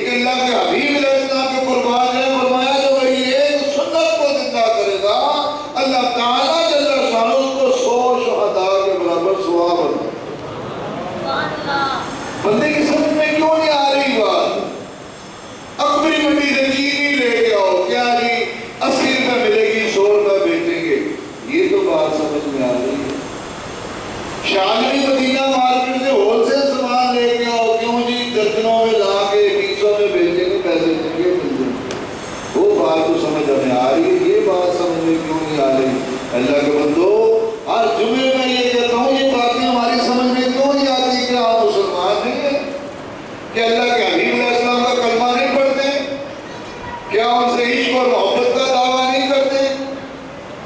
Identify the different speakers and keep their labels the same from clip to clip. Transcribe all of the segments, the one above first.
Speaker 1: لیکن اللہ کے حبیب علیہ السلام کے قربان ہے، فرمایا جو میری ایک سنت کو زندہ کرے گا اللہ تعالیٰ جل شانہ اس کو 100 شہداء کے برابر ثواب عطا کرے گا۔ بندے کی سمجھ میں کیوں نہیں آ رہی بات؟ اکبری منڈی سے چینی لے کے آؤ، کیا جی 80 روپے ملے گی، 100 روپے بیچیں گے، یہ تو بات سمجھ میں آ رہی ہے۔ شالوی مدینہ مارکیٹ سے ہول سیل سامان لے کے آؤ، کیوں جی درجنوں میں لا کے 200 میں بیچیں گے، پیسے دیں گے، مل جائیں گے۔ وہ بات تو سمجھ ہمیں آ رہی ہے، یہ بات سمجھ میں کیوں نہیں آ رہی؟ اللہ کے بندو، ہر جمعے میں یہ کہتا ہوں، یہ باتیں ہماری سمجھ میں کیوں نہیں آتی کہ آپ مسلمان نہیں ہیں؟ کہ اللہ کے حبیب علیہ السلام کا کلمہ نہیں پڑھتے؟ کیا ان سے عشق اور محبت کا دعویٰ نہیں کرتے؟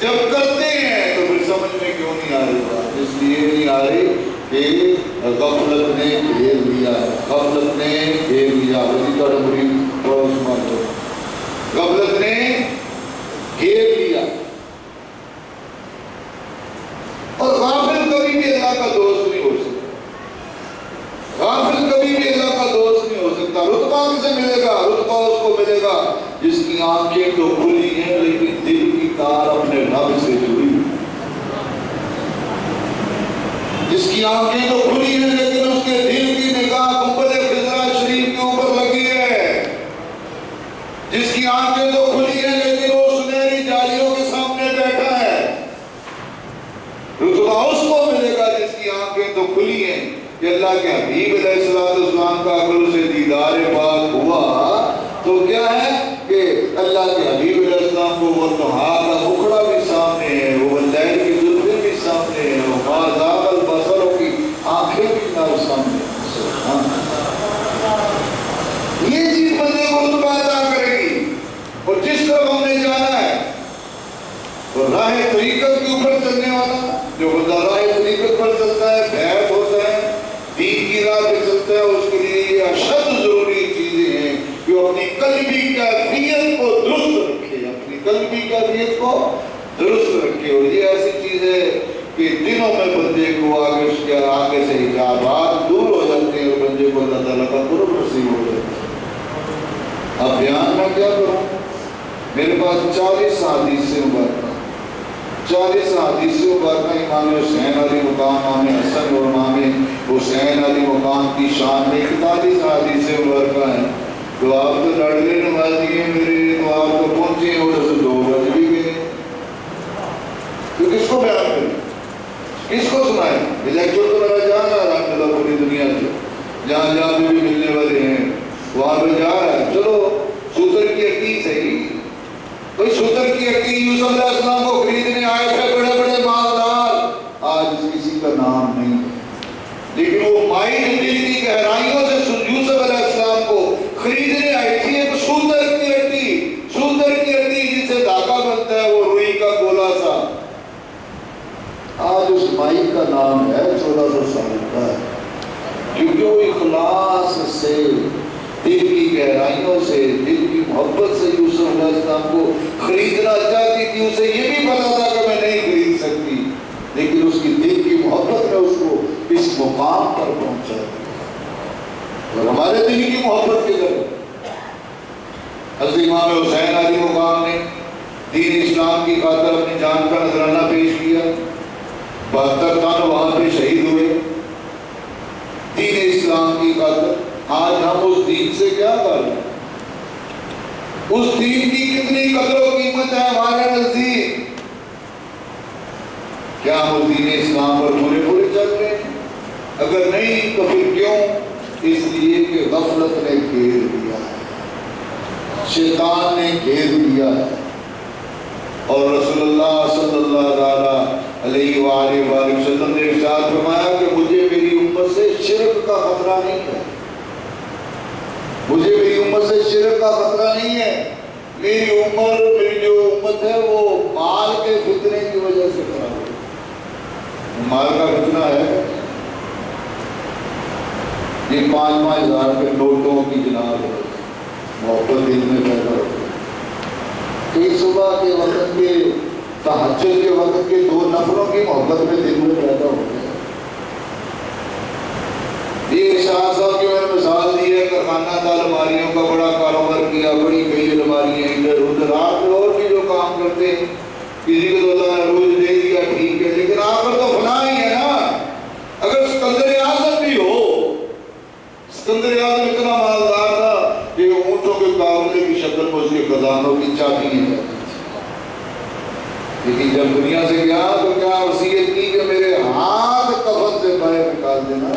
Speaker 1: جب کرتے ہیں تو پھر سمجھ میں کیوں نہیں آ رہی بات؟ اس لیے نہیں آ رہی کہ غفلت نے گھیر لیا ہے، غفلت نے گھیر لیا۔ غفلت نے گھیر لیا، اور غافل کبھی بھی اللہ کا دوست نہیں ہو سکتا، غافل کبھی بھی اللہ کا دوست نہیں ہو سکتا۔ رتبہ کسے ملے گا؟ رتبہ اس کو ملے گا جس کی آنکھیں تو کھلی ہیں لیکن دل کی تار اپنے رب سے جڑی ہوئی، جس کی آنکھیں تو کھلی ہیں لیکن اس کے دل کی نگاہ گنبد خضرا شریف کے اوپر لگی ہے، جس کی آنکھیں تو کھلی ہیں لیکن وہ سنہری جالیوں کے سامنے بیٹھا ہے۔ رتبہ اس کو ملے گا جس کی آنکھیں تو کھلی ہیں کہ اللہ کے حبیب علیہ السلام کا اگر اسے دیدار پاک ہوا تو کیا ہے کہ اللہ کے حبیب علیہ السلام کو وہ تہا کا مکھڑا بھی سامنے ہے، وہ لیل کی زلفیں بھی سامنے ہیں، وہ مازاغ البصروں کی آنکھیں بھی نہ سامنے ہیں۔ یہ چیز بندے کو رتبہ عطا کرے گی، اور جس طرف ہم نے جانا ہے وہ راہ طریقت کے اوپر چلنے والا، جو بندہ راہ طریقت پر چلتا ہے، بیعت ہوتا ہے، دین کی راہ پہ چلتا ہے، اس کے لیے یہ اشد ضروری چیزیں ہیں کہ وہ اپنی قلبی کیفیت کو درست رکھے، اپنی قلبی کیفیت کو درست رکھے۔ اور یہ ایسی چیز ہے کہ دنوں میں بندے کو آگے اس کے آگے سے حجابات دور ہو جاتے ہیں اور بندے کو اللہ تعالیٰ کا قرب نصیب ہو جاتا ہے۔ اب بیان میں کیا کروں؟ میرے پاس 40 حدیث سے مبارکہ، 40 حدیث سے مبارکہ امام حسین علی مقام، امام حسن اور امام حسین علی مقام کی شان میں 41 حدیث سے مبارکہ ہیں۔ تو آپ تو لڑکے نمازی ہیں میرے، تو آپ تو پہنچے ہیں اور 2 بج بھی گئے، تو کس کو بیان کریں، کس کو سنائیں؟ یہ لیکچر تو میرا جا رہا ہے الحمدللہ پوری دنیا سے، جہاں جہاں بھی ملنے والے ہیں وہاں پہ جا رہا ہے۔ چلو سوتر کی ہڈی صحیح، کوئی سوتر کی ہڈی یوسف علیہ السلام کو خریدنے آئے تھے بڑے بڑے مالدار، آج کسی کا نام نہیں، لیکن وہ مائی جو دل کی گہرائیوں سے یوسف علیہ السلام کو خریدنے آئی تھی ایک سوتر کی ہڈی، سوتر کی ہڈی جس سے دھاگا بنتا ہے، وہ روئی کا گولا سا، آج اس مائی کا نام ہے 1400 سال کا، کیونکہ وہ اخلاص سے، دل کی گہرائیوں سے، دل کی محبت سے یوسف علیہ السلام کو خریدنا چاہتی تھی۔ اسے یہ بھی پتا تھا کہ میں نہیں خرید سکتی، لیکن اس کی دل کی محبت نے اس کو اس مقام پر پہنچا دیا۔ اور ہمارے دل کی محبت کے ذریعے حضرت امام حسین علی مقام نے دین اسلام کی خاطر اپنی جان کا نذرانہ پیش کیا، 72 تن وہاں پہ شہید ہوئے دین اسلام کی خاطر۔ آج ہم اس دین سے کیا کر رہے ہیں؟ اس دین کی کتنی قدر و قیمت ہے ہمارے نزدیک؟ کیا ہم اس دین اسلام پر پورے پورے چل رہے ہیں؟ اگر نہیں تو پھر کیوں؟ اس لیے کہ غفلت نے گھیر لیا ہے، شیطان نے گھیر لیا ہے۔ اور رسول اللہ صلی اللہ علیہ وآلہ وسلم نے ارشاد فرمایا کہ مجھے میری امت سے شرک کا خطرہ نہیں ہے، مجھے میری امت سے شرک کا خطرہ نہیں ہے۔ میری جو امت ہے وہ مال کے فتنے کی وجہ سے خراب ہے۔ مال کا فتنہ ہے، یہ 5-5 ہزار کے نوٹوں کی جناب ہے، محبت دل میں پیدا ہوتی ہے۔ کئی صبح کے وقت کے، تہجد کے وقت کے 2 نفروں کی محبت میں دل میں پیدا ہوتی ہے۔ یہ شاہ صاحب کی میں نے مثال دی ہے، کارخانہ دار الماریوں کا بنتے ہیں, کسی کو تو اللہ نے روز دے دیا ٹھیک ہے, لیکن آخر تو فنا ہی ہے نا. اگر سکندر اعظم بھی ہو, سکندر اعظم اتنا مالدار تھا کہ اونٹوں کے قافلے کی شکل میں اس کے خزانوں کی چابی نہیں جاتی, لیکن جب دنیا سے گیا تو کیا وصیت کی کہ میرے ہاتھ کفن سے باہر نکال دینا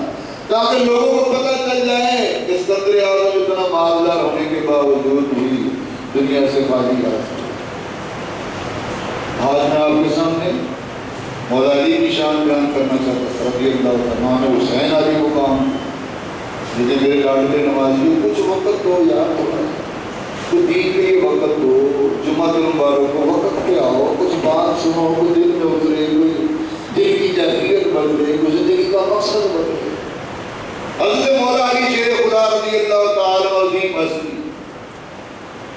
Speaker 1: تاکہ لوگوں کو پتہ چل جائے کہ سکندر اعظم اتنا مالدار ہونے کے باوجود بھی دنیا سے خالی آ سکتا. آج میں آپ کے سامنے مولا علی کی شان بیان کرنا چاہتا ہوں رضی اللہ عنہ. امام حسین علی مقام, لیکن میرے لاڈلے نمازیوں کچھ وقت دو یار, تو دین کے لیے وقت دو, جمعہ المبارک کو وقت پہ آؤ, کچھ بات سنو, کچھ دل میں اترے, کوئی دل کی کیفیت بدلے, کچھ زندگی کا مقصد بدلے. حضرت مولا علی شیر خدا رضی اللہ تعالیٰ عظیم ہستی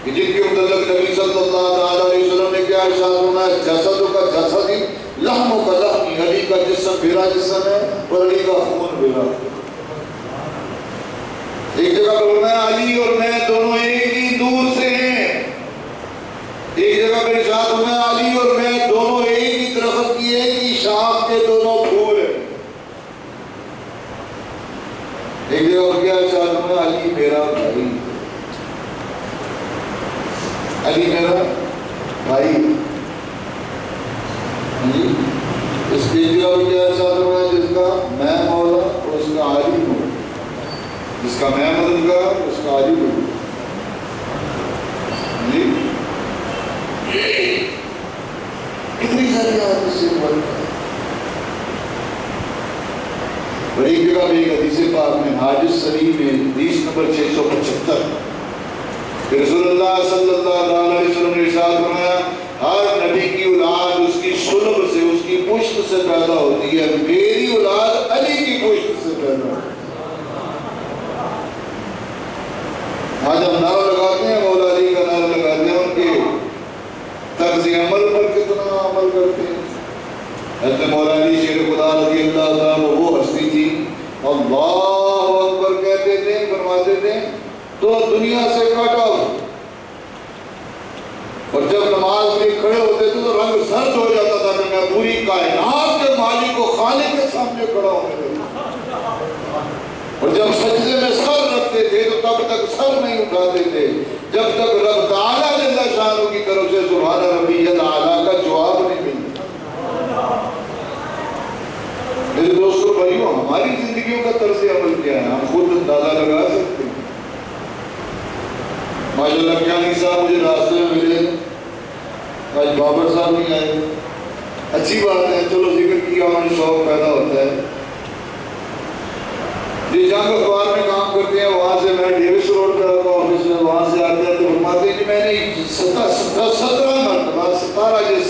Speaker 1: کہ جن کے متعلق نبی صلی اللہ تعالیٰ علیہ وسلم نے کیا ارشاد فرمایا, جسد کا جسدی لحم کا لحمی, علی کا جسم میرا جسم ہے اور علی کا خون میرا. ایک جگہ پر فرمایا علی اور میں دونوں ایک ہی دور سے ہیں. ایک جگہ پر ارشاد فرمایا علی اور میں دونوں ایک ہی درخت کی ایک ہی شاخ کے دونوں پھول ہیں. ایک جگہ پر کیا ارشاد فرمایا علی میرا بھائی, علی میرا بھائی. اس کی جگہ پر کیا ارشاد فرمایا جس کا میں مولا اس کا علی مولا, جس کا میں مددگار اس کا علی مولا. کتنی ساری بات اس سے بولتا ہے. اور ایک جگہ میں ایک حدیث پاک میں حاج السلیم میں حدیث نمبر 675 رسول اللہ صلی اللہ علیہ وسلم نے ارشاد فرمایا ہر نبی کی اولاد اس کی صلب سے, اس کی پشت سے پیدا ہوتی ہے, میری اولاد علی کی پشت سے پیدا ہوتی ہے. آج ہم نعرہ لگاتے ہیں, مولا علی کا نعرہ لگاتے ہیں, ان کے طرز عمل پر کتنا عمل کرتے ہیں. حضرت مولا علی شیر خدا رضی اللہ تعالیٰ وہ ہستی تھی, اللہ اکبر کہتے تھے, فرماتے تھے تو دنیا سے کٹ آؤ, اور جب نماز میں کھڑے ہوتے تھے تو رنگ سرد ہو جاتا تھا کہ میں پوری کائنات کے مالک و خالق کے سامنے کھڑا ہونے لگا. اور جب سجدے میں سر رکھتے تھے تو تب تک سر نہیں اٹھاتے تھے جب تک رب تعالیٰ جل شانہ کی طرف سے سبحان ربی الاعلیٰ کا جواب نہیں ملتا. میرے دوستو بھائیو, ہماری زندگیوں کا طرز عمل کیا ہے ہم خود اندازہ لگا سکتے ہیں. ماشاءاللہ کیانی صاحب مجھے راستے میں ملے, آج بابر صاحب نہیں آئے, اچھی بات ہے, چلو ذکر کیا اور شوق پیدا ہوتا ہے. جی جہاں اخبار میں کام کرتے ہیں وہاں سے میں ڈیوس روڈ پہ آفس میں, وہاں سے آتے ہیں تو فرماتے ہیں کہ میں نے 17 مرتبہ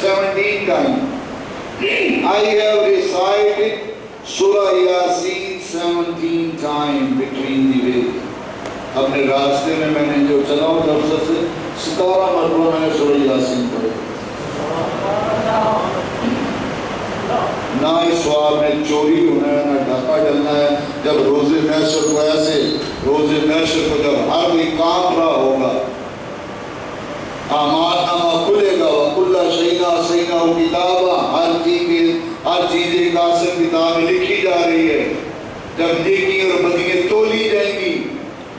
Speaker 1: 17 time I have recited Surah Yasin 17 times between the way. اپنے راستے میں نے جو چلا ہوں دفتر سے 17 مرتبہ میں نے سورہ یاسین پڑھی. نہ اس سوال میں چوری ہونا ہے, نہ ڈاکہ ڈلنا ہے. جب روز محشر کو ایسے روز محشر کو جب ہر کوئی کام رہا ہوگا, اعمال نامہ کھلے گا, وَكُلَّ شَيْءٍ أَحْصَيْنَاهُ كِتَابًا, ہر چیز ایک آسن کتاب میں لکھی جا رہی ہے. جب نیکی اور بدیاں تولی جائیں گی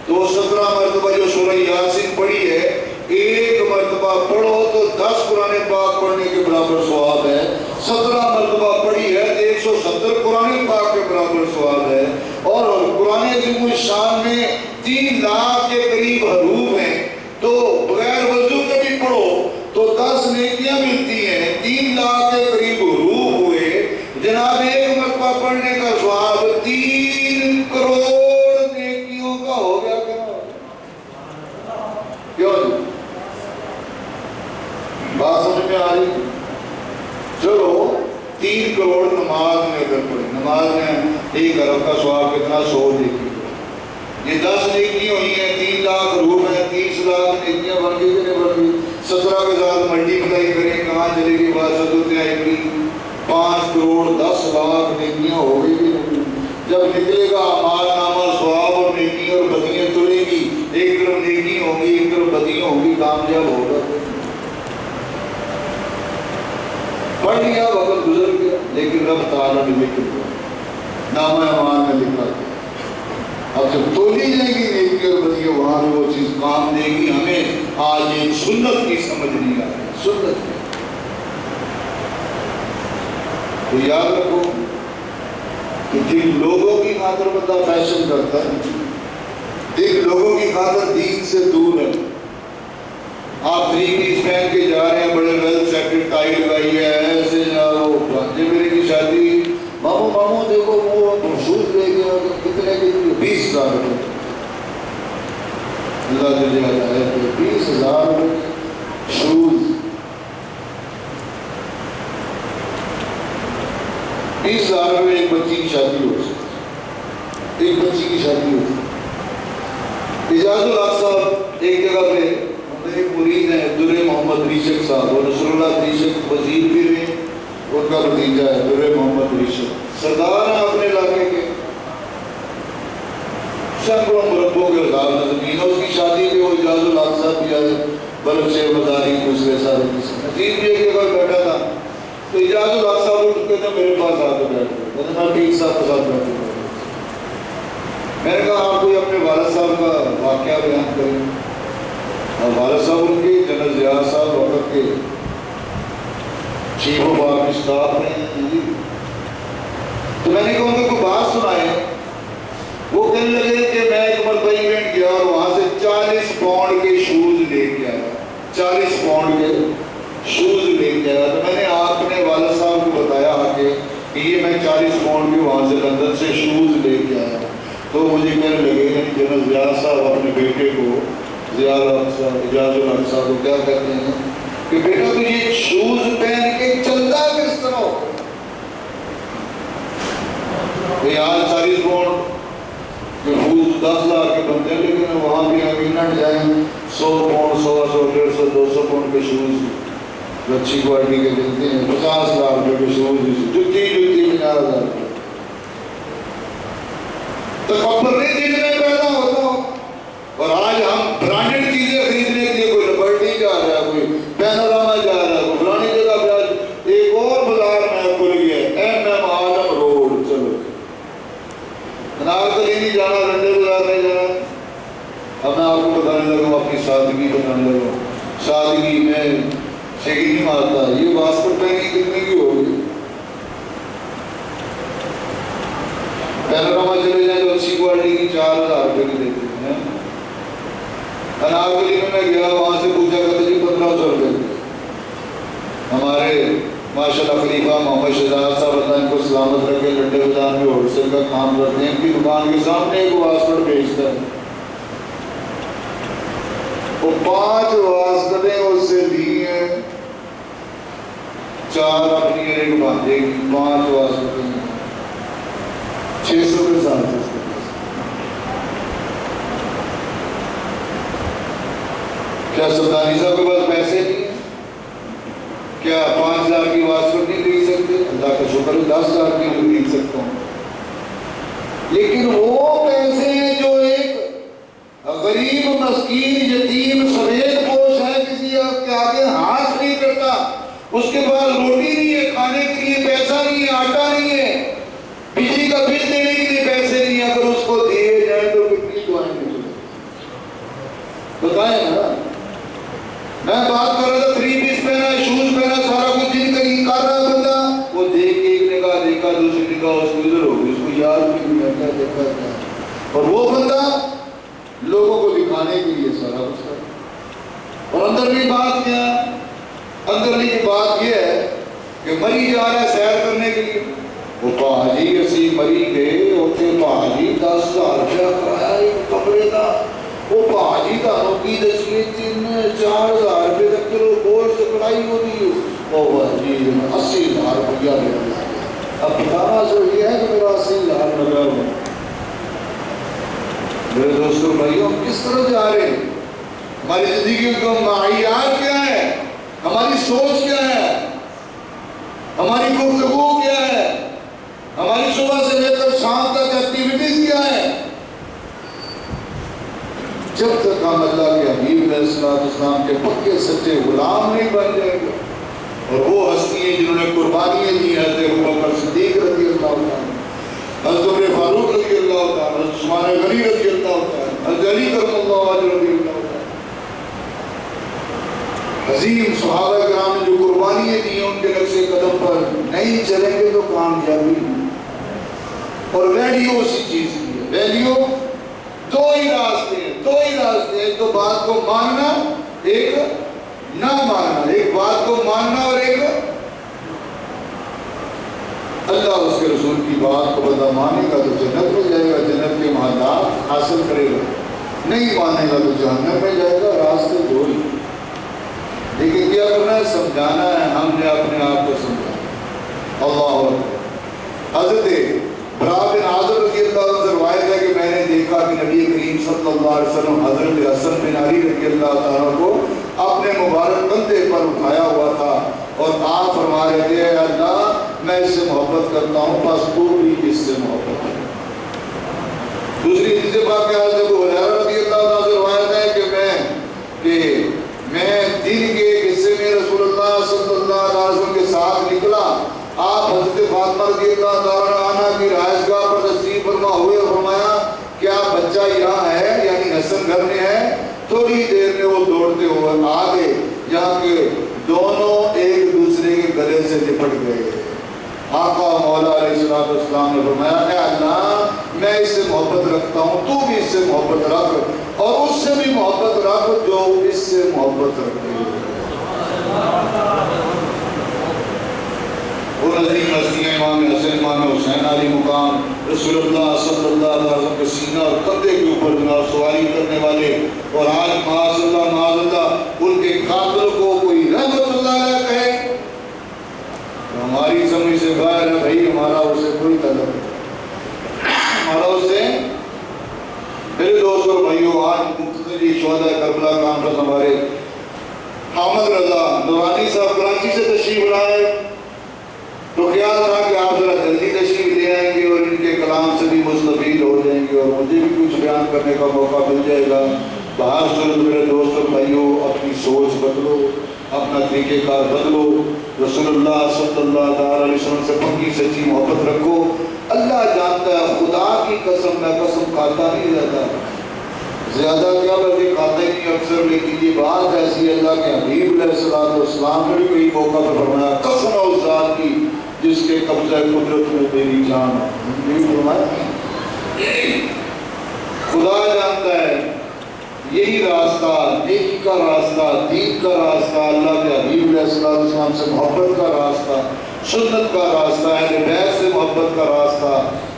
Speaker 1: تو 17 مرتبہ جو سورہ یاسین پڑھی ہے, ایک مرتبہ پڑھو تو 10 قرآن پاک پڑھنے کے برابر ثواب ہے. 17 مرتبہ پڑھی ہے تو 170 قرآن پاک کے برابر ثواب ہے. اور قرآن عظیم الشان میں 3 لاکھ کے قریب حروف ہیں, تو بغیر وضو کے بھی پڑھو تو 10 نیکیاں ملتی ہیں. 3 لاکھ کے قریب حروف ہوئے جناب, ایک مرتبہ پڑھنے کا ثواب 3 کروڑ نیکیوں کا ہو گیا. کیوں بات سمجھ میں آ رہی؟ چلو 3 کروڑ نماز میں اگر پڑھے, نماز میں 1 ارب کا ثواب کتنا, 100 نیکی. یہ 10 نیکی ہوئی ہیں, 3 لاکھ روح ہیں, 30 لاکھ نیکیاں بن گئی کہ نہیں بن گئی. 17 کے ساتھ ملٹی پلائی کریں کہاں چلے گی بات, 17 آئے گی 5 کروڑ 10 لاکھ نیکیاں ہو گئی. جب نکلے گا اعمال نامہ ثواب اور نیکی اور بدیاں تلے گی, ایک طرف نیکی ہوگی ایک طرف بدیاں ہوگی, کامیاب ہوگا. پڑھ لیا، وقت گزر گیا، لیکن رب تعالیٰ نے لکھ دیا، نامہ اعمال میں لکھا گیا۔ اب جب تولی جائے گی نیکی اور بدی، وہاں پہ وہ چیز کام دے گی۔ ہمیں آج ایک سنت کی سمجھ نہیں آ رہی، سنت کی تو یاد رکھو کہ جن لوگوں کی خاطر بندہ فیشن کرتا ہے، جن لوگوں کی خاطر دین سے دور ہے، آپ 3 پیس پہن کے جا رہے ہیں، بڑے ویل سیٹڈ ٹائی لگائی ہے، ایسے جاؤ بھانجے میرے کی شادی، ماموں ماموں دیکھو وہ شوز لے گیا، کتنے کی 20,000 روپے، اللہ تجھے ہدایت دے، 20,000 روپے شوز، 20,000 روپے ایک بچی کی شادی ہو سکتی، ایک بچی کی شادی ہو سکتی۔ اجاز الحق صاحب ایک جگہ پہ ایک مرید ہیں در محمد ریشک صاحب، اور نصر اللہ ریشک وزیر بھی رہے، ان کا بھتیجا ہے در محمد ریشک، سردار ہیں اپنے علاقے کے، سینکڑوں مربوں کے ہزار نظمین، اس کی شادی پہ وہ اجاز الحق صاحب بھی آئے، بلک شیخ مداری دوسرے سارے عزیز بھی ایک جگہ بیٹھا تھا، تو اجاز الحق صاحب اٹھ کے میرے پاس آ کے بیٹھ گئے، میں نے کہا ٹھیک صاحب کے ساتھ بیٹھے، میں نے کہا آپ کوئی اپنے والد صاحب کا واقعہ بیان کریں، اور والد صاحب ان کے جنرل ضیاء صاحب وقت کے چیف آف آرمی اسٹاف ہیں، تو میں نے کہا ان کو کوئی بات سنائے، وہ کہنے لگے کہ میں ایک مرتبہ انگلینڈ گیا اور وہاں سے 40 پاؤنڈ کے شوز لے کے آیا، 40 پاؤنڈ کے شوز لے کے آیا، تو میں نے اپنے والد صاحب کو بتایا کہ یہ میں 40 پاؤنڈ کے وہاں سے لندن سے شوز لے کے آیا، تو مجھے کہنے لگے جنرل ضیاء صاحب اپنے بیٹے کو، ضیاء الحق صاحب، اجاز الحق صاحب کو کیا کہتے ہیں کہ بیٹا تو یہ شوز پہن کے چلتا کس طرح ہو؟ آج 40 پاؤنڈ کے شوز 10,000 کے بنتے ہیں، لیکن وہاں بھی ہم انگلینڈ جائیں 100 پاؤنڈ 100 150 200 پاؤنڈ کے شوز اچھی کوالٹی کے ملتے ہیں، 50,000 روپے کے شوز، جتی 50,000 روپے، تکبر نہیں دل میں پیدا ہوتا ہو، اور آج ہم برانڈڈ چیزیں خریدنے کے لیے کوئی لبرٹی جا رہا ہے، کوئی پینوراما جا رہا ہے، کوئی فلانی جگہ پہ، آج ایک اور بازار میں کھل گیا ہے MM عالم روڈ، چلو انارکلی نہیں جانا، رنڈے بازار نہیں جانا۔ اب میں آپ کو بتانے لگا ہوں، اپنی سادگی بتانے لگا ہوں، سادگی میں شیخی نہیں مارتا، یہ واسکٹ پہنی کتنے کی ہوگی؟ پینوراما چلے جائیں تو اچھی کوالٹی کی 4,000 روپے کی دیتے ہیں، انارکلی میں گیا، وہاں سے پوچھا کرتے جی 1,500 روپے۔ ہمارے ماشاءاللہ خلیفہ محمد شہزاد صاحب اللہ ان کو سلامت رکھے، لنڈے بازار میں ہول سیل کا کام کرتے ہیں، ان کی دکان کے سامنے ایک واسکٹ بیچتا ہے، وہ 5 واسکٹیں اس سے لی ہیں، 4 اپنی ایک باندھے گی، 5 واسکٹیں 600 کے ساتھ۔ کیا سلطانی صاحب کے پاس پیسے نہیں ہیں؟ کیا 5,000 کی واسکٹ نہیں خرید سکتے؟ اللہ کا شکر ہے 10,000 کی بھی خرید سکتا ہوں، لیکن وہ پیسے ہیں جو ایک غریب مسکین یتیم سفید پوش ہے، کسی کے آگے ہاتھ نہیں کرتا، اس کے پاس روٹی نہیں ہے، کھانے کے لیے پیسہ نہیں ہے، آٹا نہیں ہے، بجلی کا بل دینے کے لیے پیسے نہیں ہیں، اگر اس کو دیے جائیں تو کتنی دعائیں ملیں؟ بتائیں نا، میں بات کر رہا تھا 3 پیس پہنا، شوز پہنا، سارا کچھ جن کا یہ کر رہا ہے بندہ، وہ دیکھ کے ایک نگاہ دیکھا، دوسری نگاہ اس کو ادھر ہو گئی، اس کو یاد بھی نہیں رہتا دیکھا کیا، اور وہ بندہ لوگوں کو دکھانے کے لیے سارا کچھ کرتا، اور اندرلی بات کیا؟ اندرلی کی بات یہ ہے کہ مری جا رہا ہے سیر کرنے کے لیے، وہ پاجی اسی مری گئے ہوتے، پاجی 10,000 روپیہ کرایا ایک کمرے کا، وہ پاجی دانوں کی دسویں 3-4,000 روپے تک چلو بورڈ سے پڑھائی ہوتی ہو، وہ پاجی 80,000 روپیہ لے گیا، اب بتانا جو یہ ہے کہ میرا 80,000 لگا ہوا۔ میرے دوستوں بھائیوں، کس طرح جا رہے ہیں؟ ہماری زندگی کا معیار کیا ہے؟ ہماری سوچ کیا ہے؟ ہماری گفتگو کیا ہے؟ ہماری صبح سے لے کر شام تک ایکٹیویٹیز کیا ہے؟ جب تک ہم اللہ کے حبیب علیہ السلام کے پکے سچے غلام نہیں بن جائیں گے، اور وہ ہستی ہیں جنہوں نے قربانیاں دی، حضرت ابوبکر صدیق رضی اللہ عنہ، حضرت عمر فاروق رضی اللہ عنہ، حضرت عثمان غنی رضی اللہ عنہ، حضرت علی کرم اللہ وجہہ رضی اللہ عنہ۔ عظیم صحابہ کرام نے جو قربانیاں دی ہیں، ان کے نقش قدم پر نہیں چلیں گے تو کامیابی نہیں۔ اور ویلیو اسی چیز کی ہے، ویلیو دو ہی راستے ہیں، ایک تو بات کو ماننا، ایک نہ ماننا، ایک بات کو ماننا اور ایک اللہ اس کے رسول کی بات کو بندہ مانے گا تو جنت میں جائے گا، جنت کے مہادات حاصل کرے گا، نہیں مانے گا تو جہنم میں جائے گا۔ راستے دو ہی، لیکن کیا کرنا ہے؟ سمجھانا ہے، ہم نے اپنے آپ کو سمجھانا۔ اللہ اکبر۔ حضرت برا بن عازب رضی اللہ عنہ سے روایت ہے کہ میں نے دیکھا کہ نبی کریم صلی اللہ علیہ وسلم حضرت حسن بن علی رضی اللہ تعالیٰ کو اپنے مبارک کندھے پر اٹھایا ہوا تھا اور آپ فرما رہے تھے، اے اللہ میں اس سے محبت کرتا ہوں، بس تو بھی اس سے محبت کر۔ دوسری چیز بات کہ حضرت ابو ہریرہ رضی اللہ عنہ سے روایت ہے کہ میں دن کے ایک حصے میں رسول اللہ صلی اللہ علیہ وسلم کے ساتھ نکلا، آپ حضرت فاطمہ رضی اللہ عنہ کی رہائش گاہ پر تشریف فرما ہوئے اور فرمایا کیا بچہ یہاں ہے، یعنی حسن گھر میں ہے؟ تھوڑی دیر میں وہ دوڑتے ہوئے آ گئے، جہاں کہ دونوں ایک دوسرے کے گلے سے لپٹ گئے۔ آقا مولا علیہ السلام نے فرمایا، اے اللہ میں اس سے محبت رکھتا ہوں، تو بھی اس سے محبت رکھ اور اس سے بھی محبت رکھ جو اس سے محبت رکھتے ہیں۔ وہ عظیم ہستیاں امام حسن، امام حسین علی مقام، رسول اللہ صلی اللہ علیہ وسلم کے سینہ اور کندھے کے اوپر جناب سواری کرنے والے، اور آج معاذ اللہ ان کے قاتل کو کوئی رحمت اللہ علیہ کہے، ہماری سمجھ سے باہر ہے بھائی، ہمارا اسے کوئی تعلق نہیں، ہمارا اسے۔ میرے دوست اور بھائیوں، آج مختصری شہداء کربلا کانفرنس ہمارے حامد رضا نورانی صاحب کراچی سے تشریف لائے، تو خیال تھا کہ آپ ذرا جلدی تشریف لے آئیں گے اور ان کے کلام سے بھی مستفید ہو جائیں گے اور مجھے بھی کچھ بیان کرنے کا موقع مل جائے گا۔ بہر صورت میرے دوست اور بھائیوں، اپنی سوچ بدلو، اپنا طریقہ کار بدلو، رسول اللہ صلی اللہ علیہ وسلم سے پکی سچی محبت رکھو۔ اللہ جانتا ہے، خدا کی قسم میں قسم کھاتا نہیں رہتا، زیادہ کیا بلکہ کھاتا ہی نہیں اکثر، لیکن یہ بات ایسی ہے، اللہ کے حبیب علیہ السلام نے بھی کئی موقع پر فرمایا، قسم ہے اس ذات کی جس کے قبضہ قدرت میں میری جان ہے، یہ فرمایا۔ خدا جانتا ہے یہی راستہ، نیکی کا راستہ، دین کا راستہ، اللہ کے حبیب علیہ السلام سے محبت کا راستہ، سنت کا راستہ، اہل بیت سے محبت کا راستہ،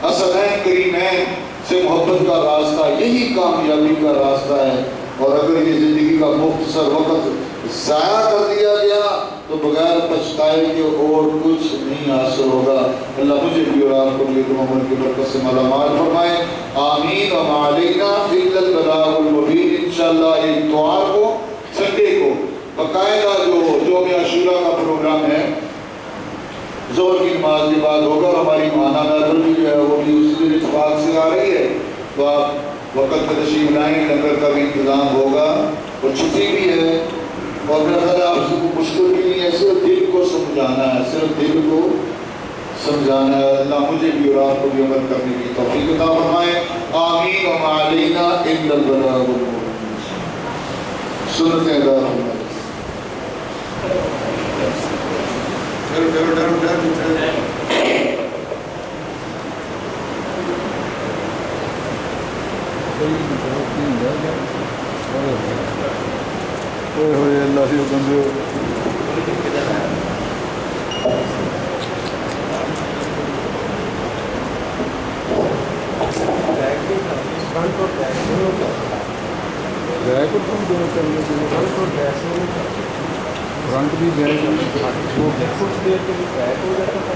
Speaker 1: حسنین کریمین سے محبت کا راستہ، یہی کامیابی کا راستہ ہے۔ اور اگر یہ زندگی کا مختصر وقت ضائع کر دیا گیا تو بغیر پچھتائے کے اور کچھ نہیں حاصل ہوگا۔ اللہ مجھے بھی اور آپ کو بھی عمر کی برکت سے مالا مال فرمائے، آمین۔ وما علینا الا البلاغ المبین۔ انشاءاللہ اتوار کو، سنڈے کو باقاعدہ جو یوم عاشورہ کا پروگرام ہے، ظہر کی نماز کے بعد ہوگا، اور ہماری ماہانہ محفل بھی جو ہے وہ بھی اسی دن اتفاق سے آ رہی ہے، تو آپ وقت پر تشریف لائیں، لنگر کا بھی انتظام ہوگا اور چھٹی بھی ہے، اور میرا خیال ہے آپ سے کوئی مشکل بھی نہیں ہے، صرف دل کو سمجھانا ہے، صرف دل کو سمجھانا ہے۔ اللہ مجھے بھی اور آپ کو بھی عمل کرنے کی توفیق عطا فرمائے، آمین۔ وما علینا الا البلاغ المبین۔ سنتیں ادا فرمائے۔
Speaker 2: ہوئے اللہ سے بندے فرنٹ بھی بیک کچھ دیر کے لیے بیک ہو جاتا تھا۔